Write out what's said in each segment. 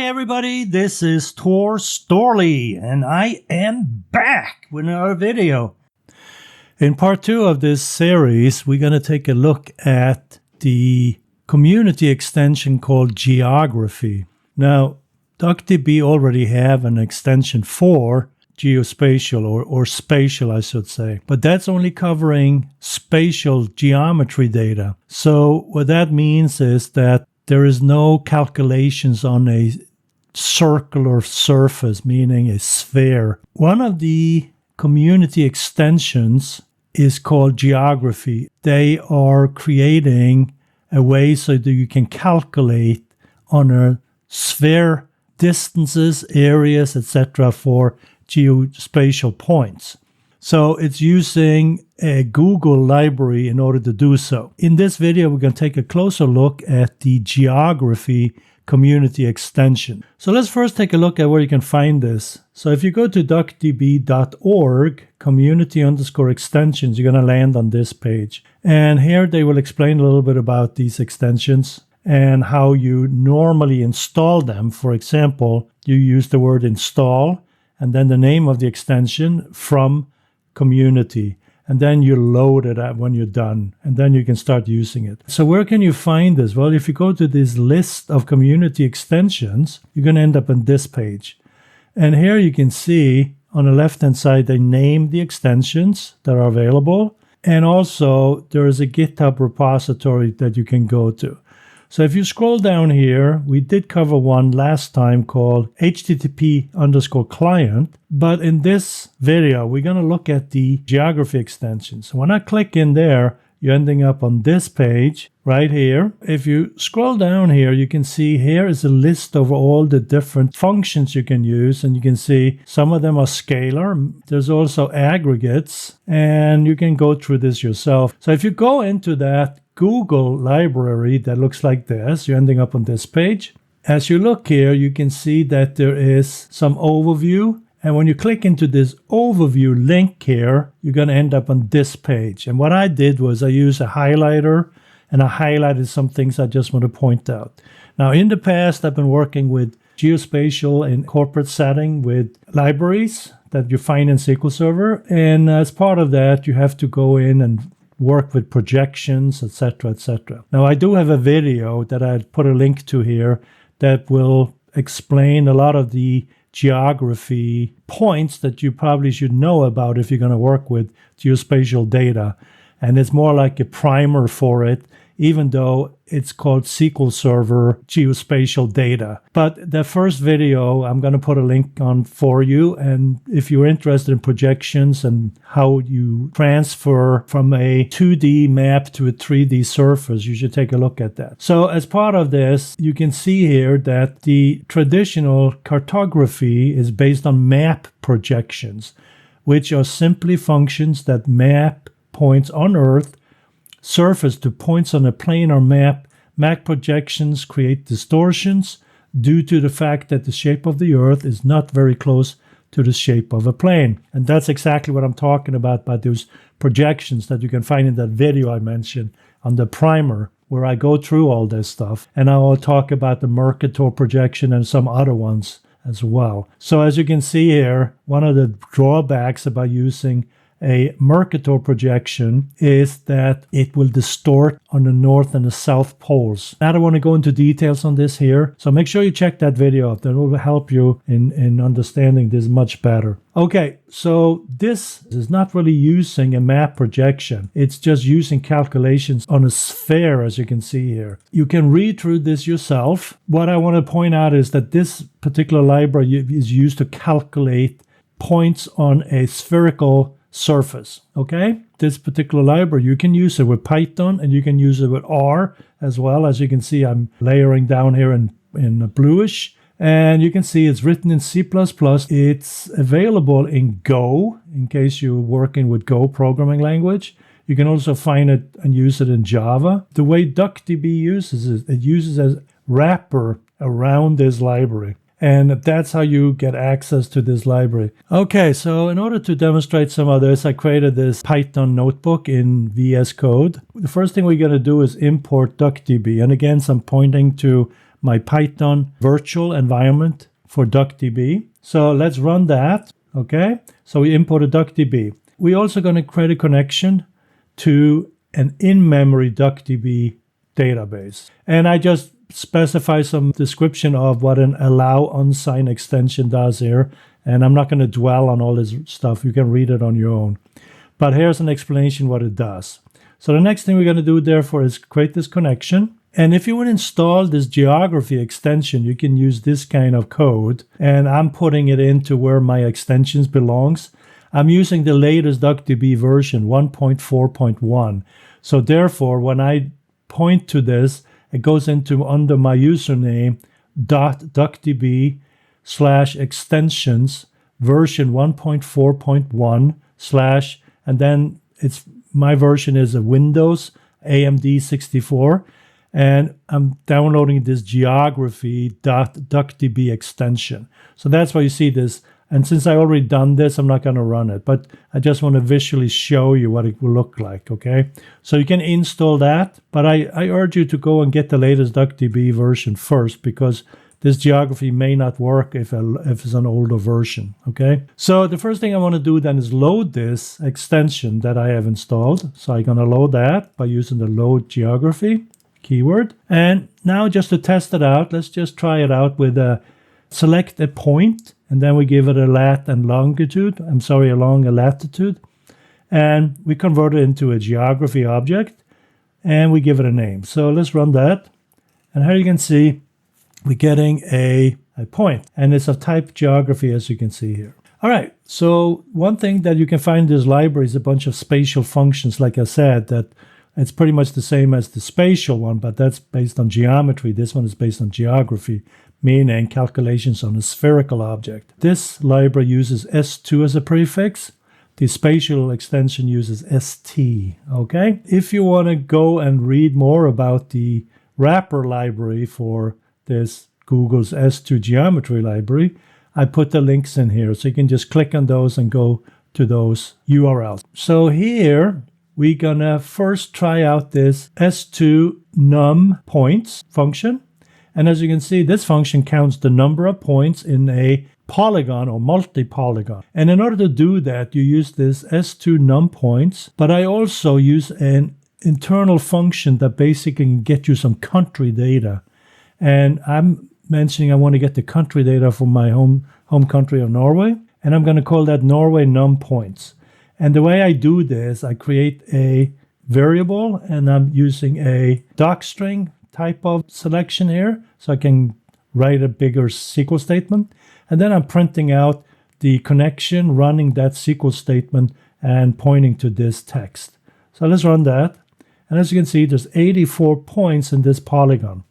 everybody, this is Tor Storley, and I am back with another video. In part 2 of this series, we're going to take a look at the community extension called Geography. Now, DuckDB already have an extension for Geospatial, or spatial, I should say. But that's only covering spatial geometry data. So what that means is that there is no calculations on a circular surface, meaning a sphere. One of the community extensions is called Geography. They are creating a way so that you can calculate on a sphere distances, areas, etc. for geospatial points. So it's using a Google library in order to do so. In this video, we're going to take a closer look at the Geography community extension. So let's first take a look at where you can find this. So if you go to duckdb.org, community_extensions, you're going to land on this page. And here they will explain a little bit about these extensions and how you normally install them. For example, you use the word install and then the name of the extension from community. And then you load it up when you're done. And then you can start using it. So where can you find this? Well, if you go to this list of community extensions, you're going to end up on this page. And here you can see on the left-hand side, they name the extensions that are available. And also there is a GitHub repository that you can go to. So if you scroll down here, we did cover one last time called HTTP_client. But in this video, we're going to look at the Geography extension. So when I click in there, you're ending up on this page right here. If you scroll down here, you can see here is a list of all the different functions you can use. And you can see some of them are scalar. There's also aggregates. And you can go through this yourself. So if you go into that Google library that looks like this, you're ending up on this page. As you look here, you can see that there is some overview. And when you click into this overview link here, you're going to end up on this page. And what I did was I used a highlighter and I highlighted some things I just want to point out. Now, in the past, I've been working with Geospatial in corporate setting with libraries that you find in SQL Server. And as part of that, you have to go in and work with projections, etc., etc. Now, I do have a video that I put a link to here that will explain a lot of the geography points that you probably should know about if you're going to work with geospatial data. And it's more like a primer for it, even though it's called SQL Server Geospatial Data. But the first video, I'm going to put a link on for you. And if you're interested in projections and how you transfer from a 2D map to a 3D surface, you should take a look at that. So as part of this, you can see here that the traditional cartography is based on map projections, which are simply functions that map points on Earth surface to points on a plane or map. Map projections create distortions due to the fact that the shape of the Earth is not very close to the shape of a plane. And that's exactly what I'm talking about by those projections that you can find in that video I mentioned on the primer, where I go through all this stuff. And I will talk about the Mercator projection and some other ones as well. So as you can see here, one of the drawbacks about using a Mercator projection is that it will distort on the north and the south poles. I don't want to go into details on this here, so make sure you check that video out. That will help you in understanding this much better. Okay, so this is not really using a map projection. It's just using calculations on a sphere, as you can see here. You can read through this yourself. What I want to point out is that this particular library is used to calculate points on a spherical surface. Okay, this particular library, you can use it with Python and you can use it with R as well. As you can see, I'm layering down here in bluish, and you can see it's written in C++. It's available in Go in case you're working with Go programming language. You can also find it and use it in Java. The way DuckDB uses it uses a wrapper around this library. And that's how you get access to this library. Okay, so in order to demonstrate some of this, I created this Python notebook in VS Code. The first thing we're going to do is import DuckDB. And again, so I'm pointing to my Python virtual environment for DuckDB. So let's run that. Okay, so we imported DuckDB. We're also going to create a connection to an in-memory DuckDB database. And I just specify some description of what an allow unsigned extension does here. And I'm not going to dwell on all this stuff. You can read it on your own. But here's an explanation what it does. So the next thing we're going to do, therefore, is create this connection. And if you would install this geography extension, you can use this kind of code. And I'm putting it into where my extensions belongs. I'm using the latest DuckDB version, 1.4.1. So therefore, when I point to this, it goes into under my username, .duckdb/extensions version 1.4.1/ and then it's my version is a Windows AMD 64. And I'm downloading this geography.duckdb extension. So that's why you see this. And since I already done this, I'm not going to run it. But I just want to visually show you what it will look like, okay? So you can install that. But I urge you to go and get the latest DuckDB version first, because this geography may not work if it's an older version, okay? So the first thing I want to do then is load this extension that I have installed. So I'm going to load that by using the load geography keyword. And now just to test it out, let's just try it out with select a point, and then we give it a lat and longitude. A long latitude. And we convert it into a geography object, and we give it a name. So let's run that. And here you can see we're getting a point, and it's of type geography, as you can see here. All right, so one thing that you can find in this library is a bunch of spatial functions, like I said, that it's pretty much the same as the spatial one, but that's based on geometry. This one is based on geography, meaning calculations on a spherical object. This library uses S2 as a prefix. The spatial extension uses ST, okay? If you want to go and read more about the wrapper library for this Google's S2 geometry library, I put the links in here. So you can just click on those and go to those URLs. So here, we're going to first try out this S2 num points function. And as you can see, this function counts the number of points in a polygon or multi-polygon. And in order to do that, you use this S2 num points. But I also use an internal function that basically can get you some country data. And I'm mentioning I want to get the country data from my home country of Norway. And I'm going to call that Norway num points. And the way I do this, I create a variable, and I'm using a docstring type of selection here, so I can write a bigger SQL statement. And then I'm printing out the connection, running that SQL statement, and pointing to this text. So let's run that. And as you can see, there's 84 points in this polygon.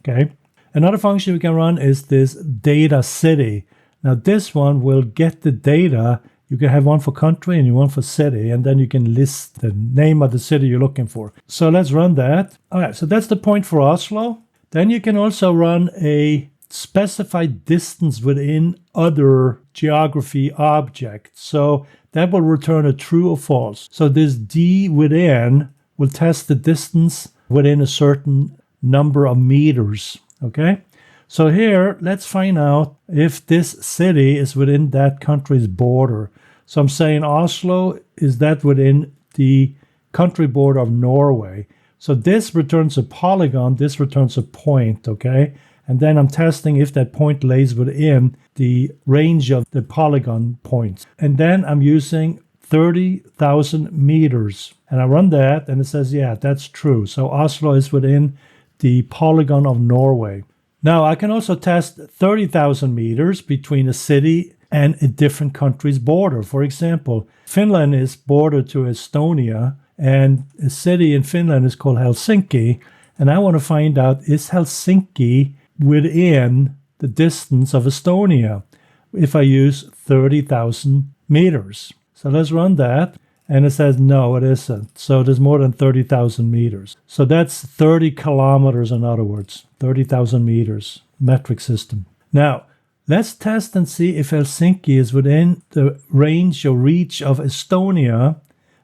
Okay. Another function we can run is this data city. Now this one will get the data. You can have one for country and one for city, and then you can list the name of the city you're looking for. So let's run that. All right, so that's the point for Oslo. Then you can also run a specified distance within other geography objects. So that will return a true or false. So this D within will test the distance within a certain number of meters, okay? So here, let's find out if this city is within that country's border. So I'm saying Oslo, is that within the country border of Norway? So this returns a polygon, this returns a point, okay? And then I'm testing if that point lays within the range of the polygon points. And then I'm using 30,000 meters. And I run that, and it says, yeah, that's true. So Oslo is within the polygon of Norway. Now, I can also test 30,000 meters between a city and a different country's border. For example, Finland is bordered to Estonia, and a city in Finland is called Helsinki. And I want to find out, is Helsinki within the distance of Estonia if I use 30,000 meters? So let's run that. And it says, no, it isn't. So there's more than 30,000 meters. So that's 30 kilometers, in other words, 30,000 meters, metric system. Now, let's test and see if Helsinki is within the range or reach of Estonia,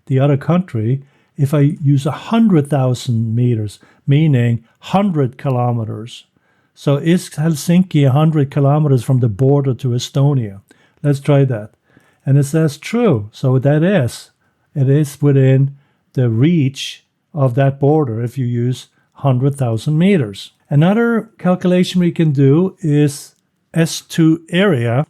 the other country, if I use 100,000 meters, meaning 100 kilometers. So is Helsinki 100 kilometers from the border to Estonia? Let's try that. And it says true. So it is within the reach of that border if you use 100,000 meters. Another calculation we can do is S2 area.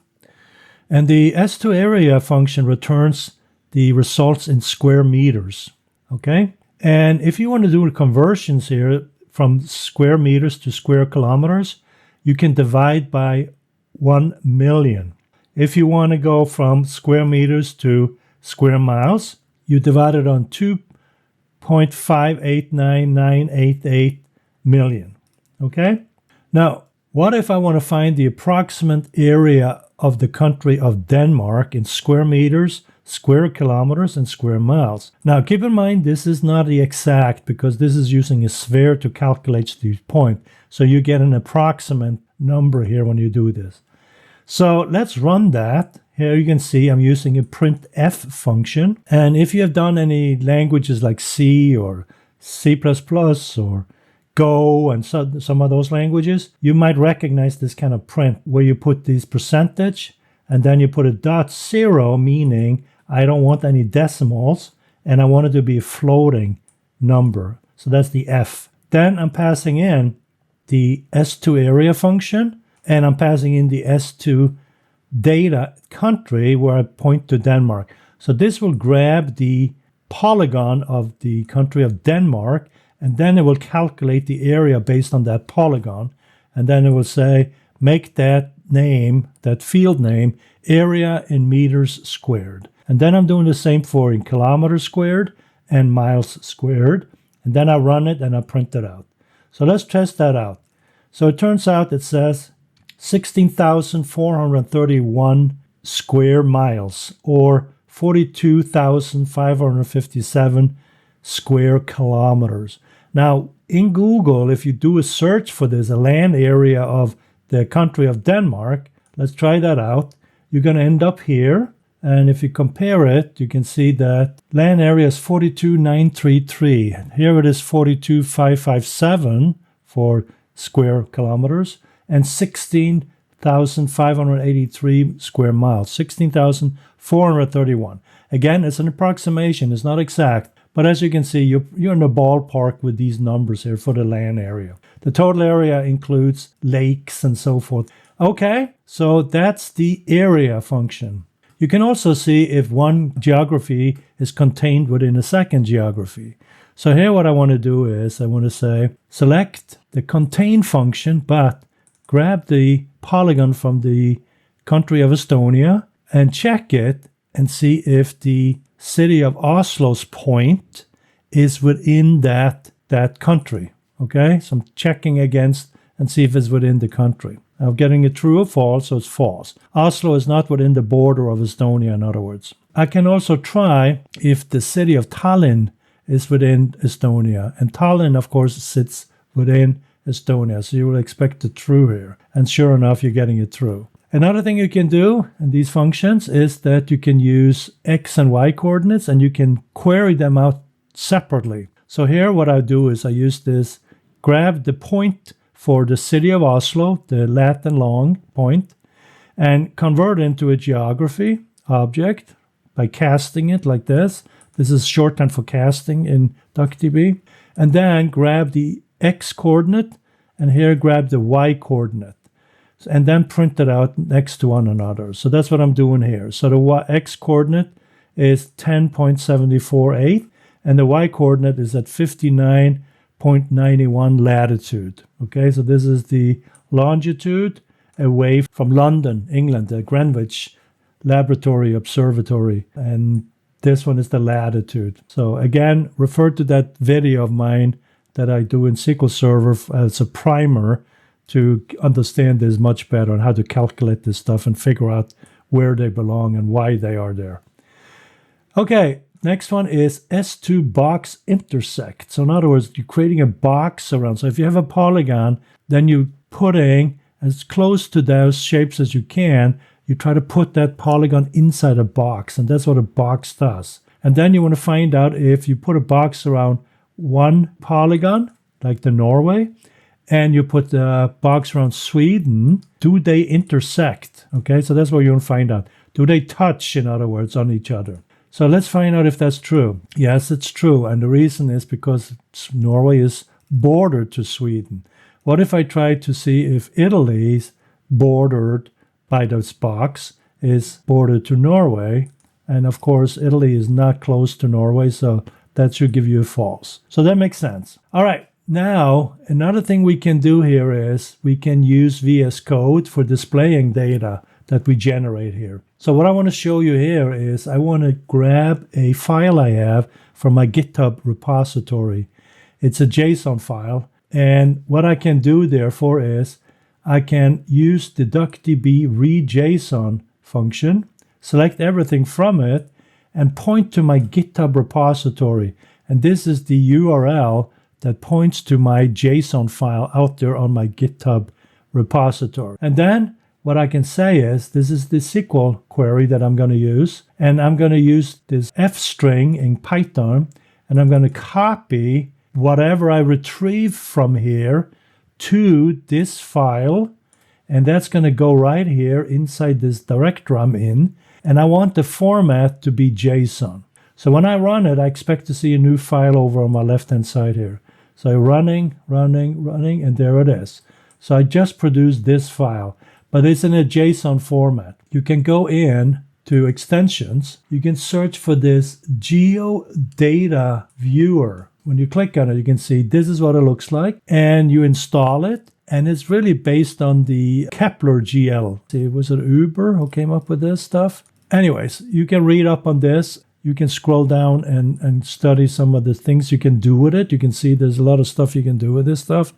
And the S2 area function returns the results in square meters. Okay? And if you want to do the conversions here from square meters to square kilometers, you can divide by 1 million. If you want to go from square meters to square miles, you divide it on 2.589988 million. Okay? Now, what if I want to find the approximate area of the country of Denmark in square meters, square kilometers, and square miles? Now, keep in mind, this is not the exact because this is using a sphere to calculate the point. So you get an approximate number here when you do this. So let's run that. Here you can see I'm using a printf function. And if you have done any languages like C or C++ or Go and some of those languages, you might recognize this kind of print where you put these percentage and then you put a .0, meaning I don't want any decimals and I want it to be a floating number. So that's the F. Then I'm passing in the S2 area function and I'm passing in the S2 data country where I point to Denmark. So this will grab the polygon of the country of Denmark, and then it will calculate the area based on that polygon. And then it will say, make that name, that field name, area in meters squared. And then I'm doing the same for in kilometers squared and miles squared. And then I run it and I print it out. So let's test that out. So it turns out it says 16,431 square miles or 42,557 square kilometers. Now, in Google, if you do a search for this, a land area of the country of Denmark, let's try that out. You're going to end up here. And if you compare it, you can see that land area is 42,933. Here it is 42,557 for square kilometers and 16,583 square miles, 16,431. Again, it's an approximation. It's not exact. But as you can see, you're in the ballpark with these numbers here for the land area. The total area includes lakes and so forth. Okay, so that's the area function. You can also see if one geography is contained within a second geography. So here what I want to do is I want to say select the contain function, but grab the polygon from the country of Estonia and check it and see if the city of Oslo's point is within that country. Okay, so I'm checking against and see if it's within the country. I'm getting it true or false, so it's false. Oslo is not within the border of Estonia, in other words. I can also try if the city of Tallinn is within Estonia. And Tallinn, of course, sits within Estonia, so you will expect the true here. And sure enough, you're getting it true. Another thing you can do in these functions is that you can use X and Y coordinates and you can query them out separately. So here what I do is I use this, grab the point for the city of Oslo, the lat and long point, and convert it into a geography object by casting it like this. This is shorthand for casting in DuckDB. And then grab the X coordinate and here grab the Y coordinate. And then print it out next to one another. So that's what I'm doing here. So the X coordinate is 10.748 and the Y coordinate is at 59.91 latitude. Okay, so this is the longitude away from London, England, the Greenwich Laboratory Observatory. And this one is the latitude. So again, refer to that video of mine that I do in SQL Server as a primer to understand this much better and how to calculate this stuff and figure out where they belong and why they are there. Okay, next one is S2 box intersect. So in other words, you're creating a box around. So if you have a polygon, then you're putting as close to those shapes as you can. You try to put that polygon inside a box, and that's what a box does. And then you want to find out if you put a box around one polygon, like the Norway, and you put the box around Sweden, do they intersect? Okay, so that's what you'll find out. Do they touch, in other words, on each other? So let's find out if that's true. Yes, it's true. And the reason is because Norway is bordered to Sweden. What if I try to see if Italy's bordered by this box is bordered to Norway? And of course, Italy is not close to Norway, so that should give you a false. So that makes sense. All right. Now, another thing we can do here is we can use VS Code for displaying data that we generate here. So what I want to show you here is I want to grab a file I have from my GitHub repository. It's a JSON file. And what I can do therefore is I can use the DuckDB read.json function, select everything from it, and point to my GitHub repository. And this is the URL that points to my JSON file out there on my GitHub repository. And then what I can say is this is the SQL query that I'm going to use. And I'm going to use this F string in Python, and I'm going to copy whatever I retrieve from here to this file. And that's going to go right here inside this directory I'm in. And I want the format to be JSON. So when I run it, I expect to see a new file over on my left-hand side here. So running, and there it is. So I just produced this file, but it's in a JSON format. You can go in to extensions. You can search for this GeoData Viewer. When you click on it, you can see this is what it looks like, and you install it. And it's really based on the Kepler GL. See, was it Uber who came up with this stuff? Anyways, you can read up on this. You can scroll down and study some of the things you can do with it. You can see there's a lot of stuff you can do with this stuff.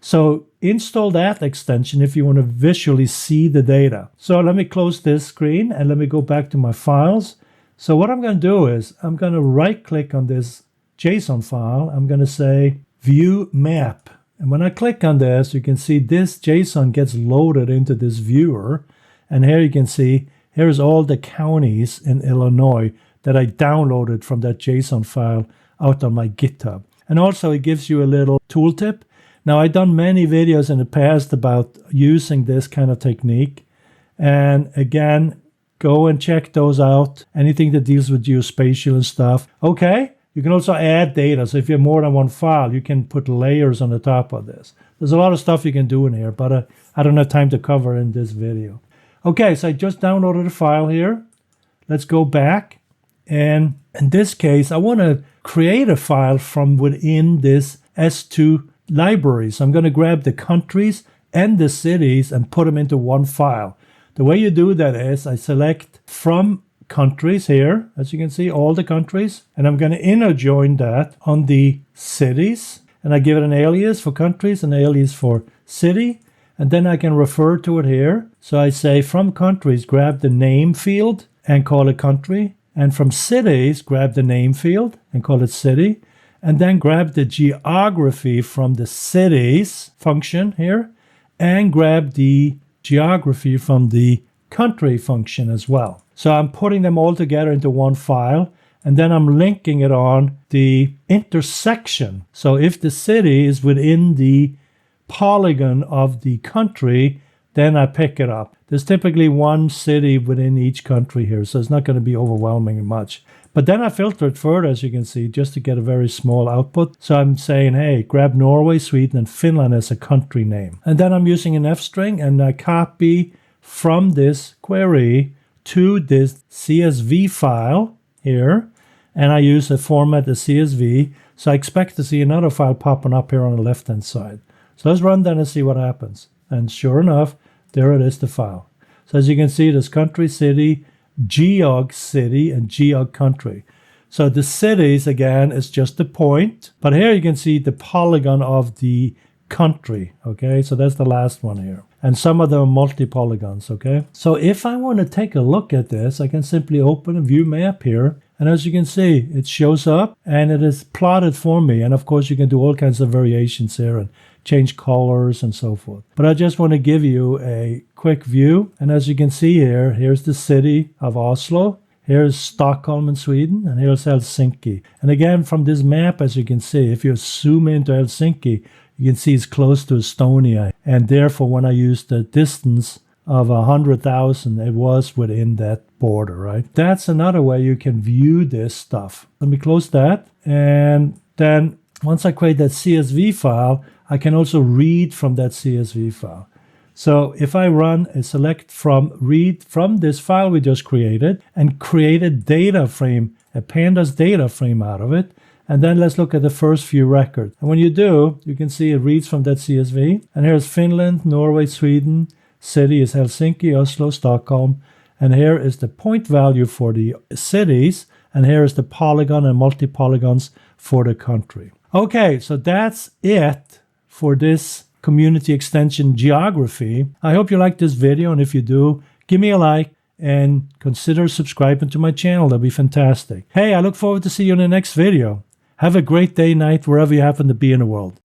So install that extension if you want to visually see the data. So let me close this screen and let me go back to my files. So what I'm going to do is I'm going to right click on this JSON file. I'm going to say view map. And when I click on this, you can see this JSON gets loaded into this viewer. And here you can see, here's all the counties in Illinois that I downloaded from that JSON file out on my GitHub. And also it gives you a little tooltip. Now I've done many videos in the past about using this kind of technique. And again, go and check those out. Anything that deals with geospatial and stuff. Okay. You can also add data. So if you have more than one file, you can put layers on the top of this. There's a lot of stuff you can do in here, but I don't have time to cover in this video. Okay, so I just downloaded a file here. Let's go back. And in this case, I want to create a file from within this S2 library. So I'm going to grab the countries and the cities and put them into one file. The way you do that is I select from countries here, as you can see, all the countries, and I'm going to inner join that on the cities, and I give it an alias for countries, an alias for city, and then I can refer to it here. So I say from countries, grab the name field and call it country, and from cities, grab the name field and call it city, and then grab the geography from the cities function here, and grab the geography from the country function as well. So I'm putting them all together into one file, and then I'm linking it on the intersection. So if the city is within the polygon of the country, then I pick it up. There's typically one city within each country here, so it's not going to be overwhelming much. But then I filter it further, as you can see, just to get a very small output. So I'm saying, hey, grab Norway, Sweden, and Finland as a country name. And then I'm using an F string, and I copy from this query to this CSV file here, and I use a format as CSV. So I expect to see another file popping up here on the left-hand side. So let's run that and see what happens. And sure enough, there it is, the file. So as you can see, there's country, city, geog city, and geog country. So the cities, again, is just the point. But here you can see the polygon of the country, okay? So that's the last one here. And some of them are multi-polygons, okay? So if I want to take a look at this, I can simply open a view map here. And as you can see, it shows up and it is plotted for me. And of course, you can do all kinds of variations here and change colors and so forth. But I just want to give you a quick view. And as you can see here, here's the city of Oslo. Here's Stockholm in Sweden, and here's Helsinki. And again, from this map, as you can see, if you zoom into Helsinki, you can see it's close to Estonia. And therefore, when I used the distance of 100,000, it was within that border, right? That's another way you can view this stuff. Let me close that. And then once I create that CSV file, I can also read from that CSV file. So if I run a read from this file we just created and create a data frame, a pandas data frame out of it, and then let's look at the first few records. And when you do, you can see it reads from that CSV. And here's Finland, Norway, Sweden. City is Helsinki, Oslo, Stockholm. And here is the point value for the cities. And here is the polygon and multi-polygons for the country. Okay, so that's it for this community extension geography. I hope you liked this video. And if you do, give me a like and consider subscribing to my channel. That'd be fantastic. Hey, I look forward to see you in the next video. Have a great day, night, wherever you happen to be in the world.